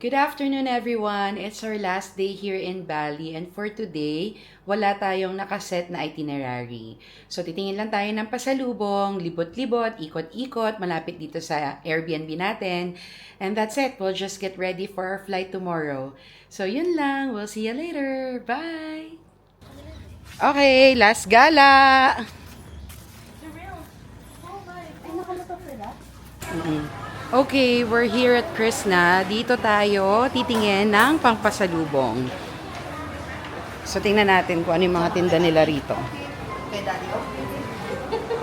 Good afternoon everyone! It's our last day here in Bali and for today, wala tayong nakaset na itinerary. So titingin lang tayo ng pasalubong, libot-libot, ikot-ikot, malapit dito sa Airbnb natin. And that's it, we'll just get ready for our flight tomorrow. So yun lang, we'll see you later! Bye! Okay, last gala! Okay, we're here at Krishna. Dito tayo titingin ng pangpasalubong. So, tingnan natin kung ano yung mga tinda nila rito.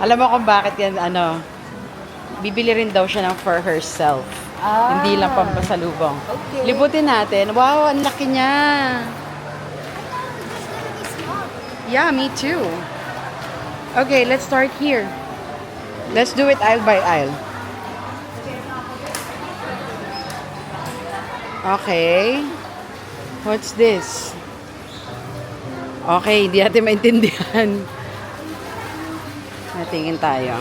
Alam mo kung bakit yan, bibili rin daw siya ng for herself. Hindi lang pampasalubong. Okay. Libutin natin. Wow, ang laki niya. Yeah, me too. Okay, let's start here. Let's do it aisle by aisle. Okay. What's this? Okay, hindi natin maintindihan. Natingin tayo.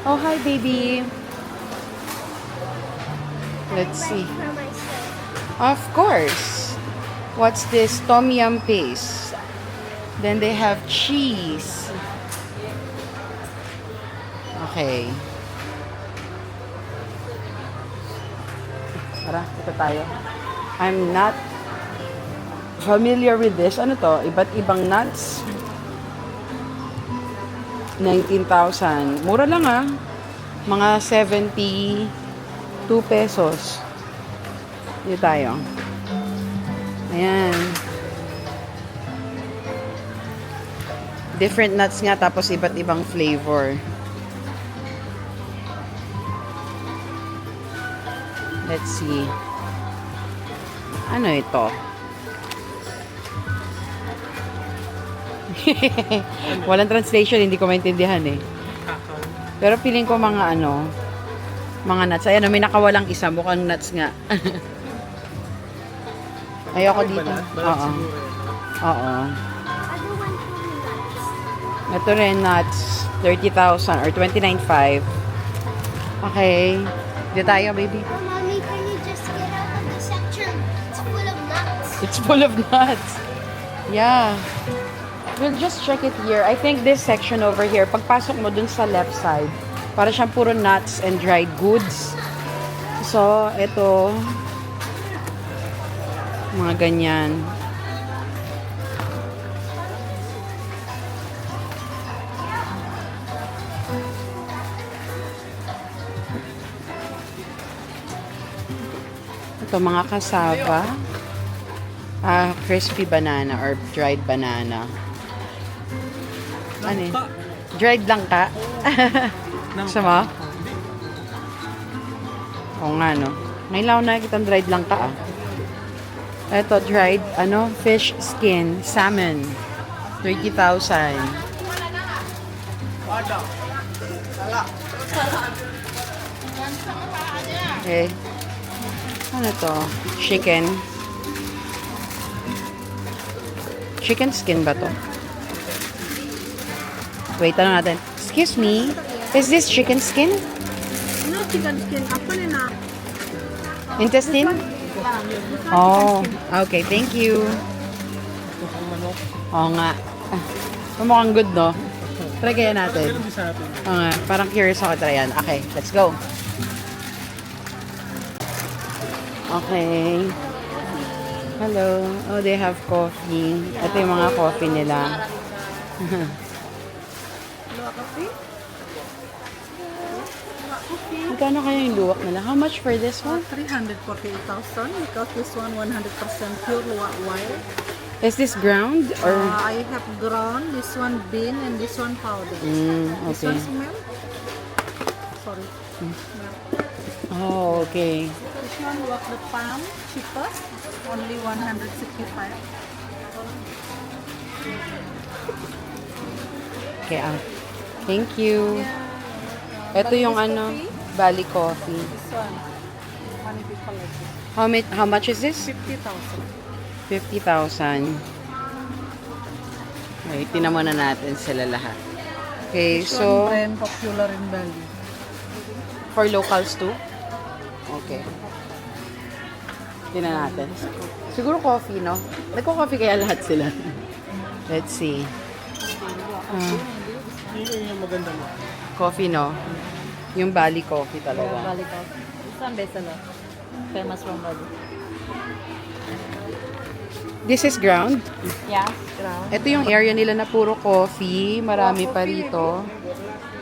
Oh, hi baby. Let's see. Of course. What's this? Tom yum paste. Then they have cheese. Okay. Tara, ito tayo. I'm not familiar with this. Ano to? Iba't ibang nuts. 19,000. Mura lang ah. Mga 72 pesos. Dito tayo. Ayan. Different nuts nga tapos iba't ibang flavor. Let's see. Ano ito? Walang translation, hindi ko maintindihan eh. Pero feeling ko mga mga nuts. Ayan, may nakawalang isa, mukhang nuts nga. Ayoko dito. Oo. Oo. Ito rin nuts, 30,000 or 29,500. Okay. Dito tayo, baby. Mommy, can you just get out of the section? It's full of nuts. It's full of nuts. Yeah. We'll just check it here. I think this section over here, pagpasok mo dun sa left side, para siyang puro nuts and dried goods. So, ito, mga ganyan. Ito, mga cassava. Crispy banana or dried banana. Ano eh? Dried lang ka? Sama? Oo nga, no? Ngayon lang ako nakikita dried lang ka, ah. Ito, dried, fish skin, salmon. 30,000. Okay. Ano to? Chicken. Chicken skin ba to? Wait, tanong natin. Excuse me, is this chicken skin? No chicken skin. Actually, na. Intestine? Oh, okay. Thank you. Oo nga. Mukhang good, no? Try kaya natin. Oo nga. Parang curious ako try yan. Okay, let's go. Okay. Hello. Oh, they have coffee. Ito yung mga coffee nila. coffee. Magkano kaya yung luwak nila? How much for this one? 348,000 because this one 100% pure wild. Is this ground or? I have ground, this one bean, and this one powder. This Okay. one smell. Sorry. Smell. Oh, okay. This one was the palm, cheapest, only 165. Okay, thank you. Ito yung ano, Bali Coffee. This one, money people like this. How much is this? 50,000. 50,000. Okay, tinaman na natin sila lahat. Okay, This so one brand popular in Bali. for locals too? Okay. Tingnan natin. Siguro coffee, no? Nagko-coffee kaya lahat sila. Let's see. Coffee, no? Yung Bali coffee talaga. Bali coffee. This one bestseller. Famous from Bali. This is ground. Yeah, ground. Ito yung area nila na puro coffee. Marami pa rito.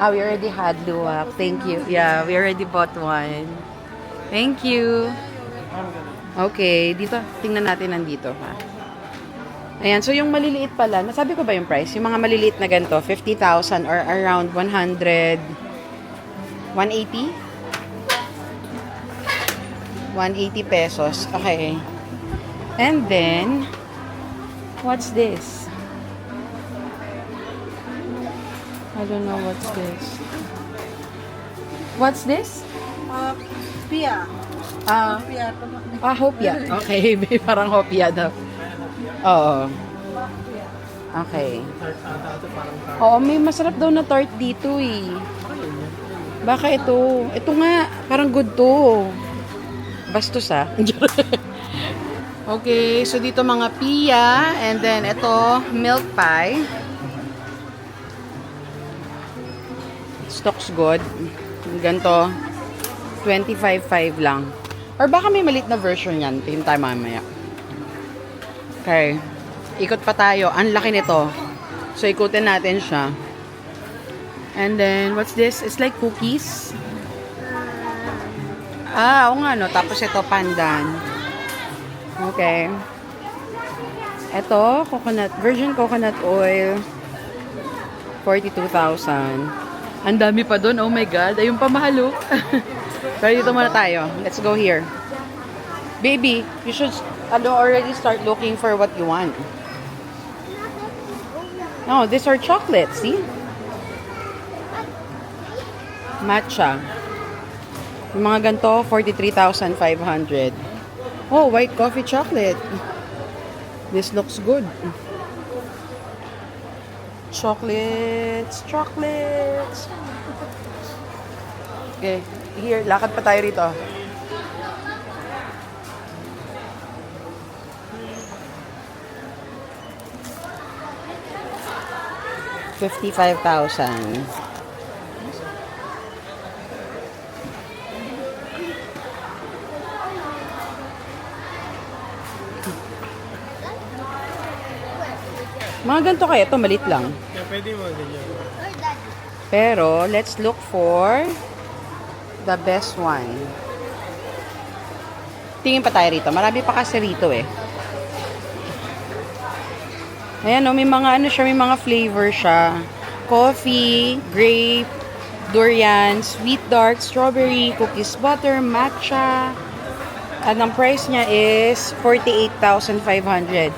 We already had luwak. Thank you. Yeah, we already bought one. Thank you. Okay, dito. Tingnan natin nandito. Ha? Ayan, so yung maliliit pala, nasabi ko ba yung price? Yung mga maliliit na ganito, 50,000 or around 100, 180? 180 pesos. Okay. And then, what's this? I don't know what's this. What's this? Pia. Pia. Hopia. Okay, parang hopia daw. Oo. Okay. Oo, may masarap daw na tart dito eh. Baka ito. Ito nga, parang good to. Bastos ah. Okay, so dito mga pia, and then ito, milk pie. Stocks good. Ganto, 25.5 lang. Or baka may maliit na version yan. Tingin tayo mamaya. Okay. Ikot pa tayo. Ang laki nito. So, ikutin natin siya. And then, what's this? It's like cookies. Oo nga, no? Tapos ito, pandan. Okay. Ito, coconut, virgin coconut oil. 42,000. Ang dami pa doon. Oh my God. Ayun pa mahalo. Pero dito muna tayo. Let's go here. Baby, you should already start looking for what you want. No, these are chocolates. See? Matcha. Yung mga ganito, 43,500. Oh, white coffee chocolate. This looks good. Chocolates. Chocolates. Okay. Here, lakad pa tayo rito. $55,000. Mga ganito kaya, ito malit lang. Yeah, pwede mo ganyan. Pero, let's look for the best one. Tingin pa tayo rito. Marami pa kasi rito eh. Ayan o, may mga ano siya, may mga flavor siya. Coffee, grape, durian, sweet dark, strawberry, cookies butter, matcha. At ang price niya is 48,500.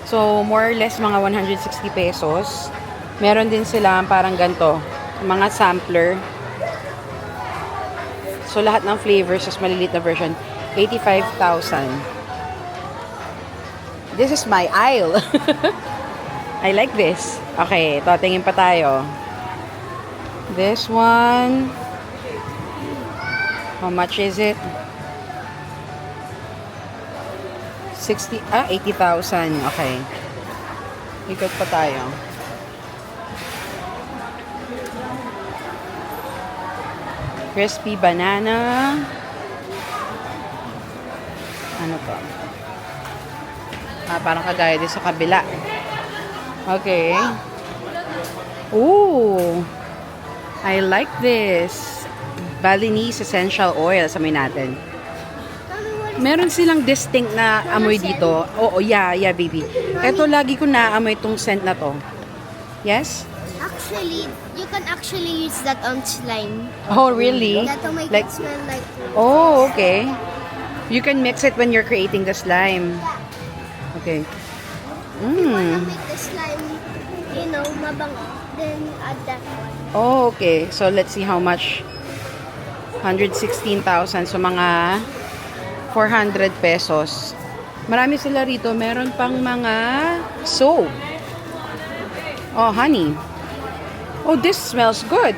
So, more or less mga 160 pesos. Meron din sila parang ganito, mga sampler. So, lahat ng flavors, mas maliliit na version, 85,000. This is my aisle. I like this. Okay, ito, tingin pa tayo. This one. How much is it? 80,000. Okay. Ikot pa tayo. Crispy banana. Ano to? Parang kagaya din sa kabila. Okay. Ooh. I like this. Balinese essential oil. Amoy natin. Mommy, what is Meron silang distinct na amoy dito. Oo, yeah, baby. Ito, lagi ko naamoy itong scent na to. Yes? Actually, you can actually use that on slime. Oh, really? That will make Like, it smell like. oh, okay. You can mix it when you're creating the slime. Okay. Wanna make the slime, mabango. Then add that one. Oh, okay. So, let's see how much. 116,000. So, mga 400 pesos. Marami sila rito. Meron pang mga soap. Oh, honey. Oh, this smells good.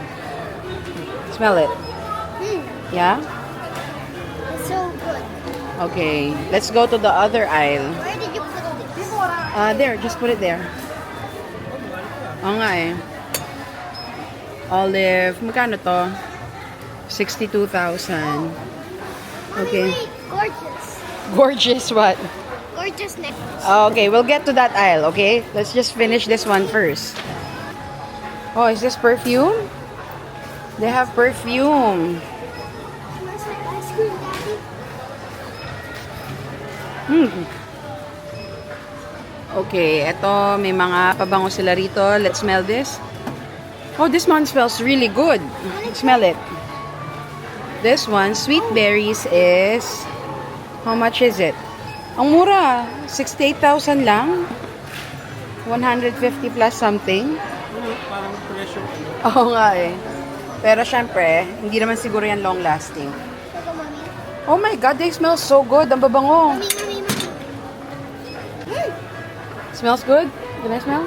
Smell it. Yeah? It's so good. Okay. Let's go to the other aisle. Where did you put this? There. Just put it there. Oo nga eh. Olive. Magkano to? 62,000. Okay. Wait, gorgeous. Gorgeous what? Gorgeous necklace. Okay, we'll get to that aisle, okay? Let's just finish this one first. Oh, is this perfume? They have perfume. Smells like ice cream, Daddy. Okay, eto, may mga pabango sila rito. Let's smell this. Oh, this one smells really good. Smell it. This one, sweet berries is... How much is it? Ang mura. 68,000 lang. 150 plus something. Parang presyo. Oo nga eh. Pero syempre, hindi naman siguro yan long lasting. Ito, Mommy. Oh my God, they smell so good. Ang babango. Mommy. Smells good? Can I smell?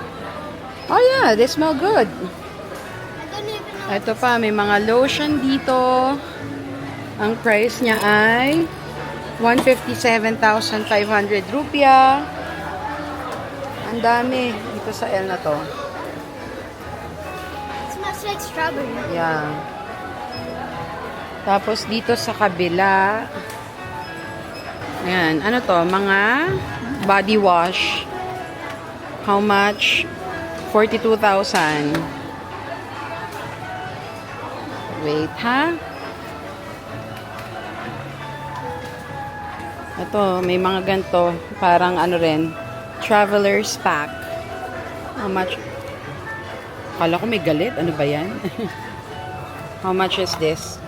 Oh yeah, they smell good. I don't even know. Ito pa, may mga lotion dito. Ang price niya ay 157,500 rupiah. Ang dami dito sa L na to. It smells like strawberry. Yeah. Tapos dito sa kabila, ayan, ano to, mga body wash. How much? 42,000. Wait, ha? Ito, may mga ganito. Parang ano rin, traveler's pack. How much? Kala ko may galit. Ano ba yan? How much is this?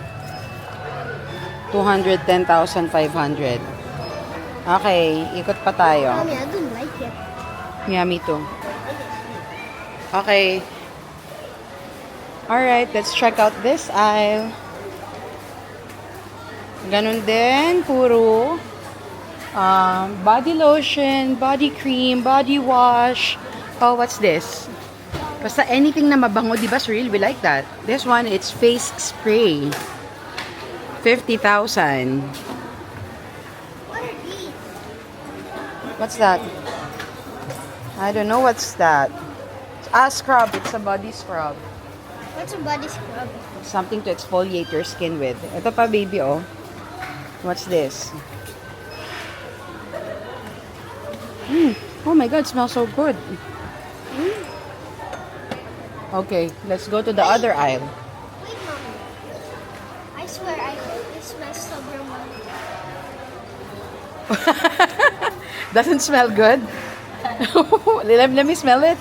210,500. Okay, ikot pa tayo. Mommy, I don't like it. Yeah, me too. Okay. Alright, let's check out this aisle. Ganun din, puro body lotion, body cream, body wash. Oh, what's this? Basta anything na mabango, di ba, Cyril? We like that. This one, it's face spray. 50,000. What are these? What's that? I don't know what's that. Scrub. It's a body scrub. What's a body scrub? Something to exfoliate your skin with. Ito pa, baby, oh. What's this? Oh my God, smells so good. Okay, let's go to the other aisle. Wait, Mommy. I swear, it smells so good. Doesn't smell good? Let me smell it.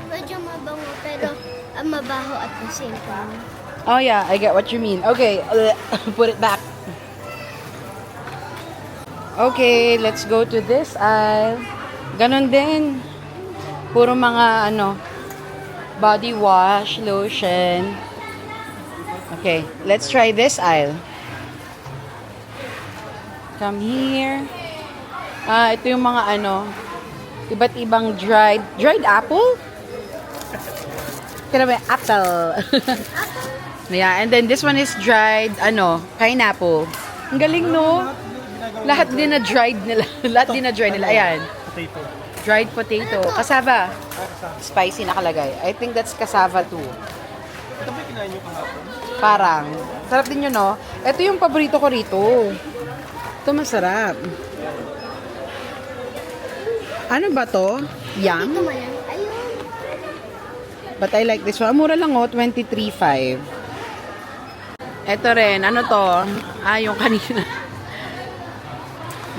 Medyo mabango, pero mabaho at the same time. Oh yeah, I get what you mean. Okay, put it back. Okay, let's go to this aisle. Ganon din. Puro mga body wash, lotion. Okay, let's try this aisle. Come here. Ito yung mga iba't ibang dried apple? Kaya ba, apple. Yeah, and then this one is dried, pineapple. Ang galing, no? Lahat din na dried nila. Lahat din na dried nila. Ayan. Potato. Dried potato. Cassava. Spicy nakalagay. I think that's cassava too. Ito ba yung kinain nyo kahapon? Parang. Sarap din yun, no? Ito yung paborito ko rito. Ito masarap. Ano ba to? Yum? Ito man yan. Ayun. But I like this one. Mura lang, 23.5. Ito rin, ano to? Yung kanina.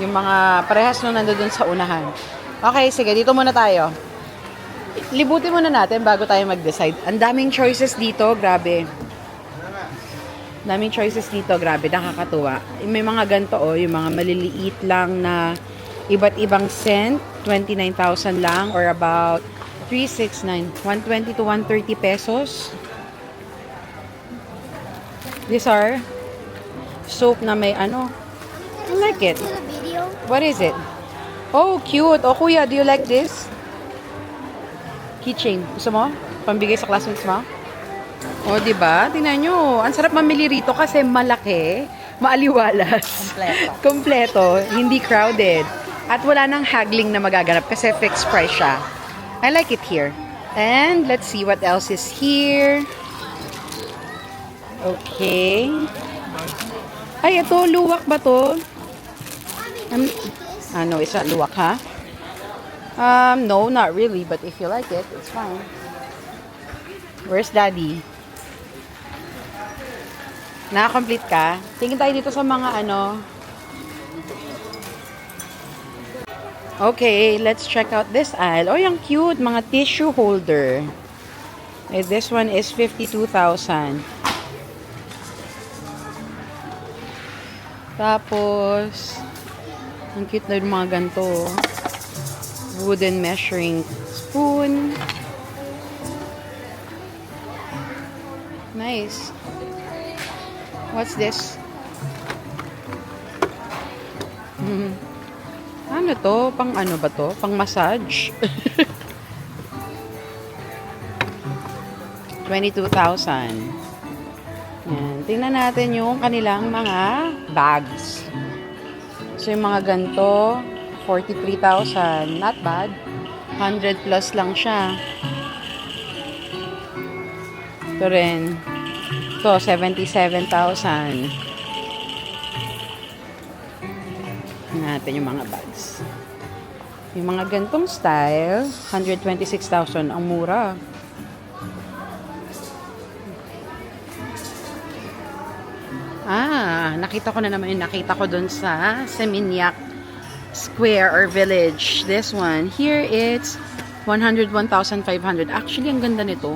Yung mga parehas nung nandoon sa unahan. Okay, sige, dito muna tayo. Libutin muna natin bago tayo mag-decide. Ang daming choices dito, grabe. Daming choices dito, grabe, nakakatuwa. May mga ganito, yung mga maliliit lang na iba't ibang scent, 29,000 lang or about 369, 120 to 130 pesos. These are soap na may ano. I like it. See the video? What is it? Oh, cute. Oh, kuya, do you like this? Keychain. Gusto mo? Pambigay sa classmates mo? Oh, di ba? Tingnan nyo. Ang sarap mamili rito kasi malaki, maaliwalas. Kompleto. Hindi crowded. At wala nang haggling na magaganap kasi fixed price siya. I like it here. And let's see what else is here. Okay. Ay, ito, luwak ba to? Ano, is that luwak, ha? No, not really. But if you like it, it's fine. Where's Daddy? Naka-complete ka? Tingin tayo dito sa mga ano. Okay, let's check out this aisle. Oh, yung cute. Mga tissue holder. This one is 52,000. Tapos, ang cute na yung mga ganito. Wooden measuring spoon. Nice. What's this? Ano to? Pang ano ba to? Pang massage? 22,000. Yan. Tingnan natin yung kanilang mga bags. So, yung mga ganito, 43,000. Not bad. 100 plus lang siya. Ito rin. Ito, 77,000. Tingnan natin yung mga bags. Yung mga gantong style, 126,000. Ang mura. Nakita ko na naman yung nakita ko dun sa Seminyak Square or Village. This one. Here it's 101,500. Actually, ang ganda nito.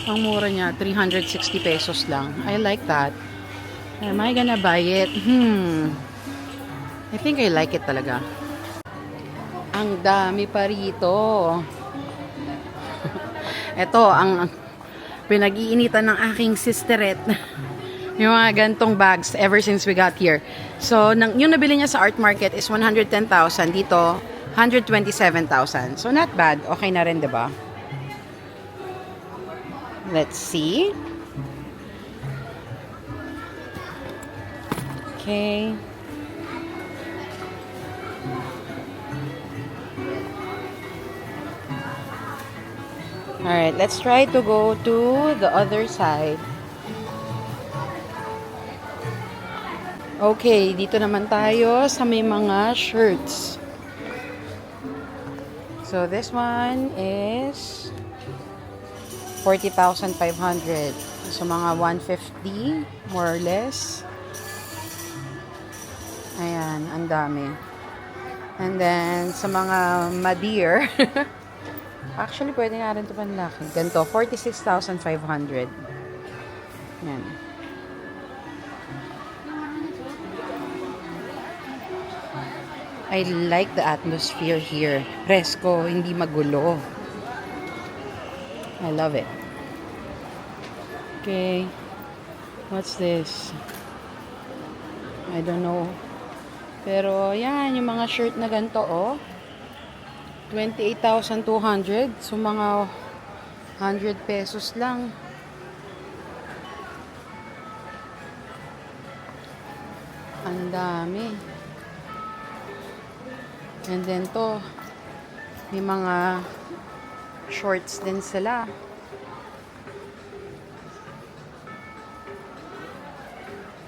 Ang mura niya, 360 pesos lang. I like that. Am I gonna buy it? I think I like it talaga. Ang dami pa rito. Ito, ang pinag-iinitan ng aking sisterette. Yung mga gantong bags ever since we got here. So, yung nabili niya sa art market is 110,000. Dito, 127,000. So, not bad. Okay na rin, diba? Let's see. Okay. Alright, let's try to go to the other side. Okay, dito naman tayo sa may mga shirts. So, this one is 40,500. So, mga 150, more or less. Ayan, ang dami. And then, sa mga ma-dear, actually, pwede nga rin ito panlaki. Ganito, 46,500. Yan. I like the atmosphere here. Presko, hindi magulo. I love it. Okay. What's this? I don't know. Pero, yan, yung mga shirt na ganito, oh. 28,200. So, mga 100 pesos lang. Ang dami. And then to, may mga shorts din sila.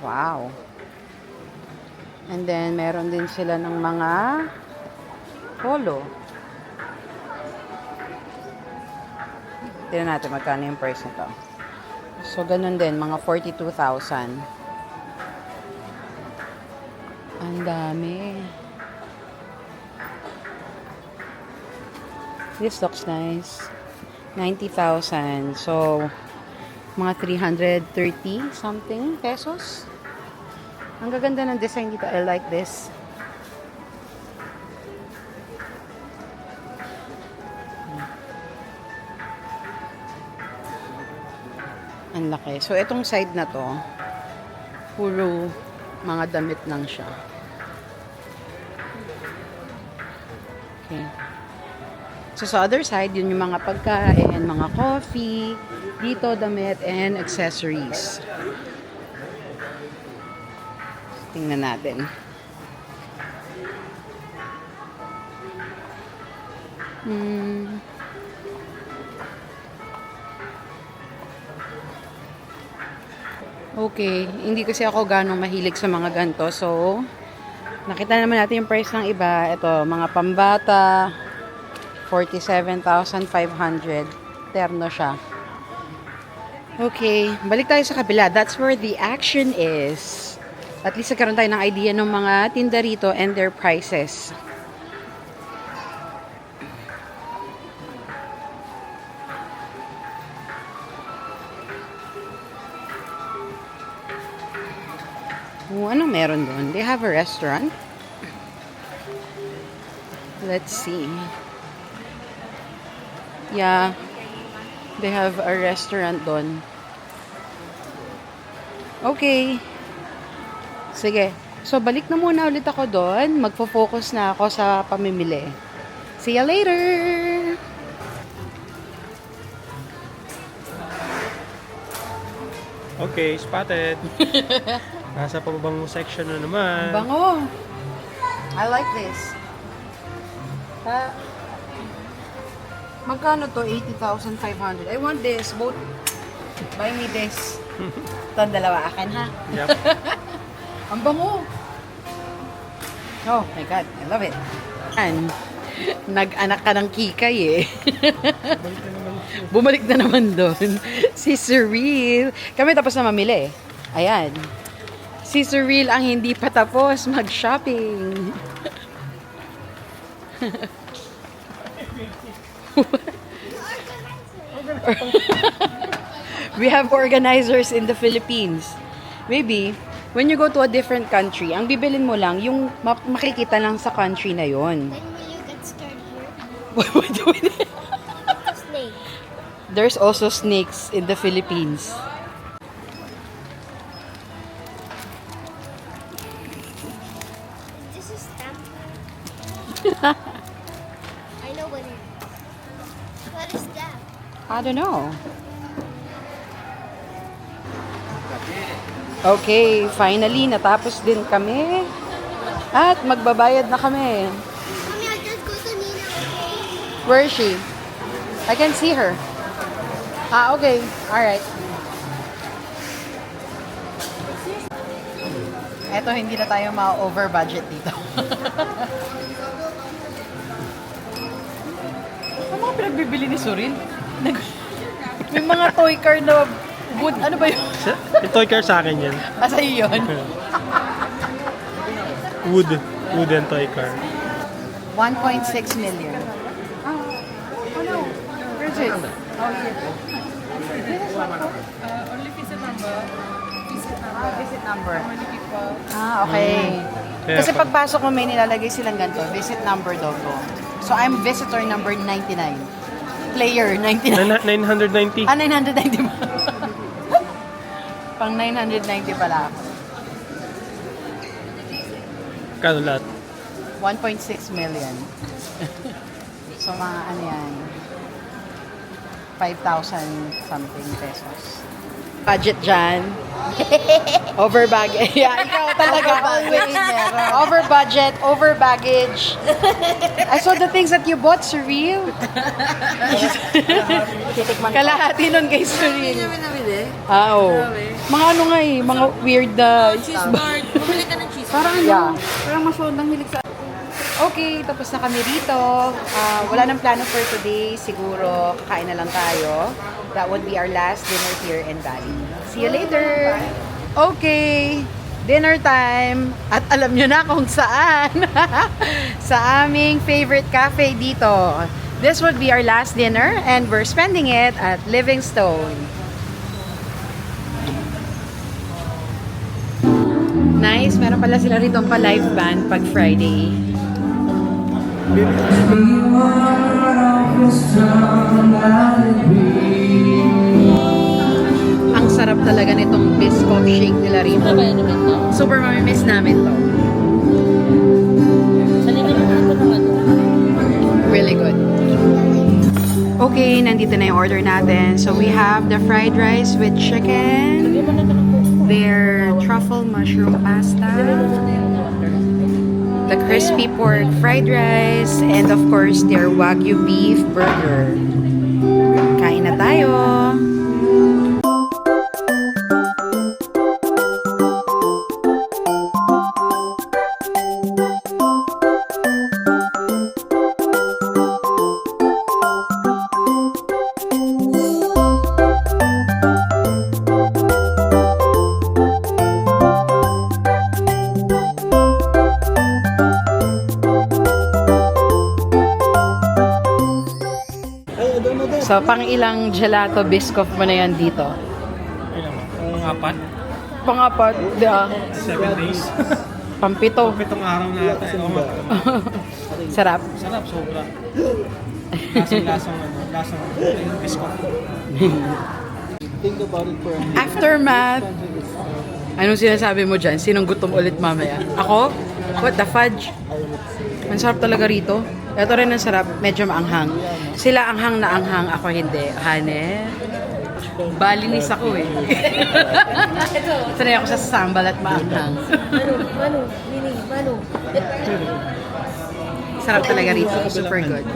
Wow. And then, meron din sila ng mga polo. Tignan natin magkano yung price nito. So, ganun din, mga 42,000. Ang dami. This looks nice. 90,000. So, mga 330 something pesos. Ang gaganda ng design dito. I like this. Ang laki. So, itong side na to, puro mga damit lang siya. Okay. So, sa other side, yun yung mga pagkain, mga coffee, dito, damit, and accessories. Tingnan natin. Okay, hindi kasi ako ganong mahilig sa mga ganito. So, nakita naman natin yung price ng iba. Ito, mga pambata, 47,500. Terno siya. Okay, balik tayo sa kabila. That's where the action is. At least nagkaroon tayo ng idea ng mga tinda rito and their prices. Oh, anong meron doon? They have a restaurant. Let's see. Yeah. They have a restaurant doon. Okay. Sige. So, balik na muna ulit ako doon. Magfo-focus na ako sa pamimili. See you later! Okay, spotted. Nasa pababang section na naman. Bango! I like this. Magkano to? 80,500. I want this. Both. Buy me this. Ito ang dalawa akin, ha? Yep. Ang bango! Oh my God, I love it. And, nag-anak ka ng kikay eh. Bumalik na naman doon. Si Cyril. Kami tapos na mamili. Ayan. Si Cyril ang hindi pa tapos mag-shopping. We have organizers in the Philippines. Maybe, when you go to a different country, ang bibilin mo lang, yung makikita lang sa country na yon. Then will you get scared here? Wait. Snake. There's also snakes in the Philippines. This is stamp. I know what it is. What is that? I don't know. Okay, finally, natapos din kami. At magbabayad na kami. Mommy, I'll just go to Nina, okay? Where is she? I can see her. Ah, okay. Alright. Eto, hindi na tayo ma-over budget dito. Ano mga pinagbibili ni Surin? May mga toy car na wood. Ano ba yun? Yung toy car sa akin yan. Ah, sa'yo yun? Wooden toy car. 1.6 million. Oh no. Where is it? Oh, here. Only visit number. Visit number. How many people? Ah, okay. Kaya Kasi pa- pagpasok ko may nilalagay silang ganito. Visit number daw ko. So, I'm visitor number 99. Player 99. 990. Ah, 990 ba? Pang 990 pala ako. Kano lahat? 1.6 million. So, mga ano yan? 5,000 something pesos. Budget dyan. Over baggage. Yeah, ikaw talaga. Always. Over budget, over baggage. I saw the things that you bought, Surreal. Kalahati nun kay Surreal. Ah, oo. Mga ano nga eh, mga weird Cheese bar. Bumili ka ng cheese bar. Parang ano, Parang mas huwag nang hilig sa... Okay, tapos na kami rito. Wala nang plano for today. Siguro, kakain na lang tayo. That would be our last dinner here in Bali. See you later! Okay, dinner time. At alam nyo na kung saan. Sa aming favorite cafe dito. This would be our last dinner and we're spending it at Livingstone. Nice, meron pala sila rito pa live band pag Friday. Ang sarap talaga nitong biscuit shake nila rito. Super mamimiss namin to. Really good. Okay, nandito na yung order natin. So we have the fried rice with chicken, their truffle mushroom pasta, the crispy pork fried rice, and of course, their Wagyu beef burger. Kain na tayo! So, pang ilang gelato biscoff mo na yan dito? Ilan ba? Kung apat? Pangapat, di ah. 7 days. Pampito. Pitong araw na ata. Oo nga. Sarap. Sarap, sobra. Lasang biscuit. Aftermath. Anong sinasabi mo dyan? Sinong gutom ulit mamaya? Ako? What the fudge? Ang sarap talaga rito. Ito rin ang sarap. Medyo maanghang. Sila anghang na anghang. Ako hindi. Hane? Balinis ako eh. Sanay ako sa sambal at maanghang. Sarap talaga rito. Super good.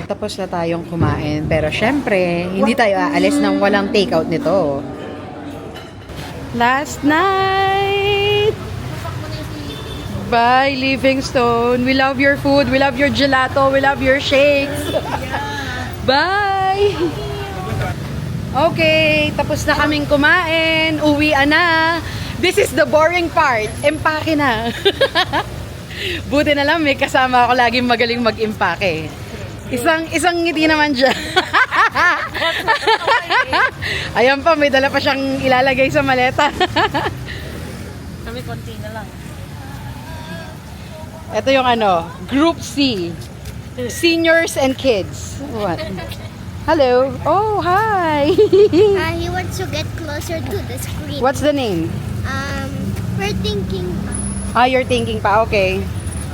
Tapos na tayong kumain. Pero syempre, hindi tayo aalis nang walang takeout nito. Last night! Bye, Livingstone. We love your food. We love your gelato. We love your shakes. Bye! Okay, tapos na kaming kumain. Uwian na. This is the boring part. Empake na. Buti na lang may kasama ako laging magaling mag-impake. Isang ngiti naman dyan. Ayan pa, may dala pa siyang ilalagay sa maleta. Kami konti na lang. Ito yung Group C. Seniors and kids. What? Hello. Oh, hi. He wants to get closer to the screen. What's the name? We're thinking. You're thinking pa. Okay.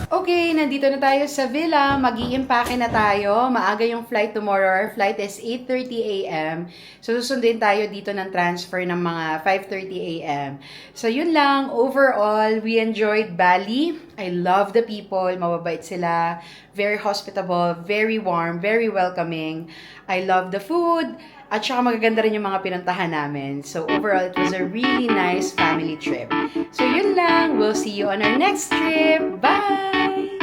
Okay, nandito na tayo sa villa. Mag-iimpake na tayo. Maaga yung flight tomorrow. Our flight is 8:30 a.m. So, susundin tayo dito ng transfer ng mga 5:30 a.m. So, yun lang. Overall, we enjoyed Bali. I love the people. Mababait sila. Very hospitable. Very warm. Very welcoming. I love the food. At saka magaganda rin yung mga pinuntahan namin. So, overall, it was a really nice family trip. So, yun lang. We'll see you on our next trip. Bye!